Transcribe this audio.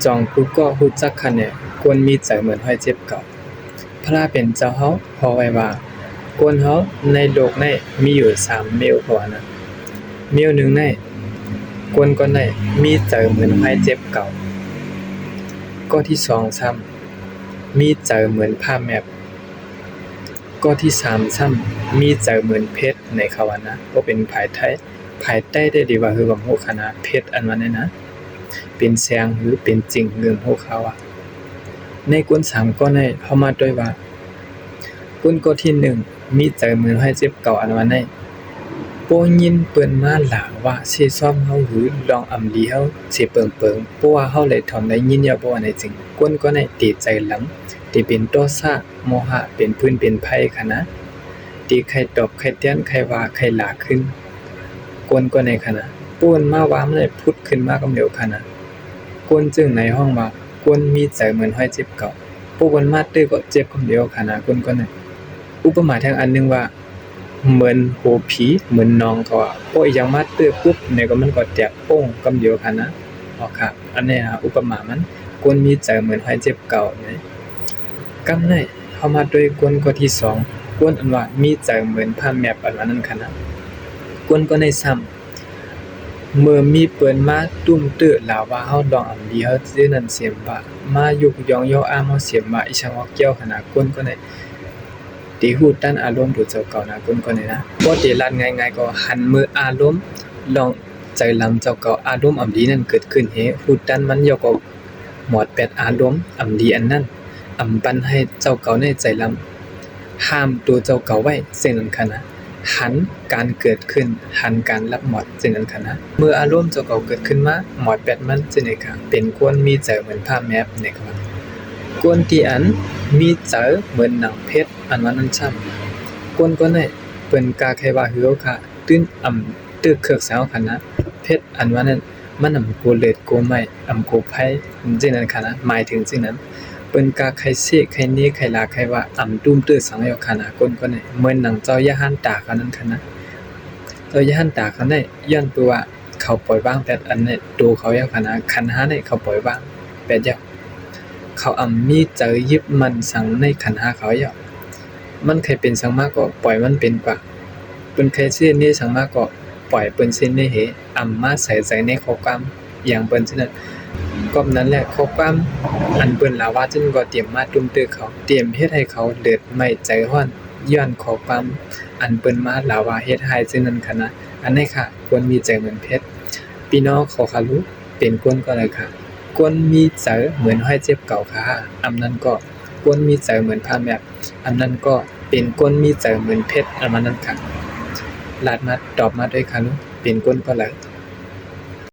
จองผู้ก็ฮู้จักคะแนกวนมีใจเหมือนห้อยเจ็บเก่าพระเป็นเจ้าเฮาพอไว้ว่ากวนเฮาในโลกนี้มีอยู่3มิ้วพอนะมิ้วหนึ่งในกวนก็ได้มีใจเหมือนห้อยเจ็บเก่าก็ที่2ซ้ำมีใจเหมือนผ้าแมปก็ที่3ซ้ำมีใจเหมือนเพชรในเขาว่านะบ่เป็นภายไทยภายใต้ได้ดีว่าคือกับฮู้คณะเพชรอันว่านั้นนะเป็นแสงหรือเป็นจริงเรื่องฮู้เขาว่าในกวน3ก็ได้เฮามาด้วยว่ากวนก็ที่1มีใจเหมือนห้อยเจ็บเก่าอันว่านั้นบ่ยินเปิ้นมาหลาว่าสิซ้อมเฮาหรือลองอำลีเฮาสิเปิงๆเพราะว่าเฮาเลยทนได้ยินอย่าบ่ว่าในจริงกวนก็ได้ติใจหลังที่เป็นโทสะโมหะเป็นพื้นเป็นภัยคะนะที่ใครตอบใครเตือนใครว่าใครหลาขึ้นกวนก็ในคะนะปูนมาว่ามันเลยพุดขึ้นมากำเดียวคะนะกวนจึงในห้องว่ากวนมีใจเหมือนห้อยเจ็บเก่าปูนมาตื้อก็เจ็บคำเดียวคะนะกวนก็ได้อุปมาทางอันนึงว่าเหมือนโหผีเหมือนน้องเขาอ่ะพออีหยังมาตื้อปุ๊บเนี่ยก็มันก็แตกโป้งคำเดียวคะนะอ๋อครับอันนี้อุปมามันกวนมีใจเหมือนห้อยเจ็บเก่านะกำได้เฮามาด้วยกวนก็ที่2กวนอันว่ามีใจเหมือนผ้าแมปอันว่านั้นคะนะกวนก็ในซ้ำเมื่อมีเปิ้นมาตุ้มตื้อลาว่าเฮาดองอำดีเฮาซื่อนั้นเสียมว่ามายุกยองยออ้ามเฮาเสียมว่าอีช่างว่าเกี่ยวขนาดกวนก็ได้ตีฮู้ตันอารมณ์ดูเจ้าเก่านะกวนก็ได้นะบ่ได้ลัดง่ายๆก็หันมืออารมณ์ลองใจลำเจ้าเก่าอารมณ์อำดีนั้นเกิดขึ้นเฮฮู้ตันมันยอก็หมอดแปดอารมณ์อำดีอันนั้นอำปันให้เจ้าเก่าในใจลำห้ามตัวเจ้าเก่าไว้ซึ่งนั้นคะนะหันการเกิดขึ้นหันการรับหมอดจึงนั้นคะนะเมื่ออารมณ์เจ้าเก่าเกิดขึ้นมาหมอดแปดมันจึงได้ค่ะเป็นกวนมีใจเหมือนผ้าแมปในครับกวนที่อันมีใจเหมือนหนังเพชรอันว่านั้นช่ำกวนก็ได้เปิ้นกาใครว่าฮือค่ะตื้นตึกเคือกสาวคะนะเพชรอันว่านั้นมันอำโกเลิศโกไม้อำโกไผจึงนั้นคะนะหมายถึงจึงนั้นเปิ้นกาใครเสกใครนี้ใครลาใครว่าอำตุ้มตื้อสังยอคะนะกวนก็ได้เหมือนหนังเจ้ายะหันตาเขานั้นคะนะเจ้ายะหันตาเขาได้ย้อนเปิ้นว่าเขาปล่อยวางแปดอันนี้ตัวเขายะคะนะขันธ์5นี่เขาปล่อยวางแปดอย่างเขามีใจยึดมั่นสังในขันธ์5เขายะมันเคยเป็นสังมาก็ปล่อยมันเป็นกว่าเปิ้นเคยสินี้สังมาก็ปล่อยเปิ้นสินี้เหมาใส่ใจในข้อความอย่างเปิ้นฉะนั้นก็นั้นแหละข้อความอันเปิ้นลาว่าจึงก็เตรียมมาตุ้มตื้อเขาเตรียมเฮ็ดให้เขาเดือดไหม้ใจร้อนย้อนข้อความอันเปิ้นมาลาว่าเฮ็ดให้จึงนั้นค่ะนะอันนี้ค่ะควรมีใจเหมือนเพชรพี่น้องขอคารุเป็นกวนก็เลยค่ะกวนมีใจเหมือนห้อยเจ็บเก่าค่ะอำนั้นก็กวนมีใจเหมือนผ้าแมปอันนั้นก็เป็นกวนมีใจเหมือนเพชรอันนั้นค่ะลาดมาตอบมาด้วยค่ะลูกเป็นกวนก็เลย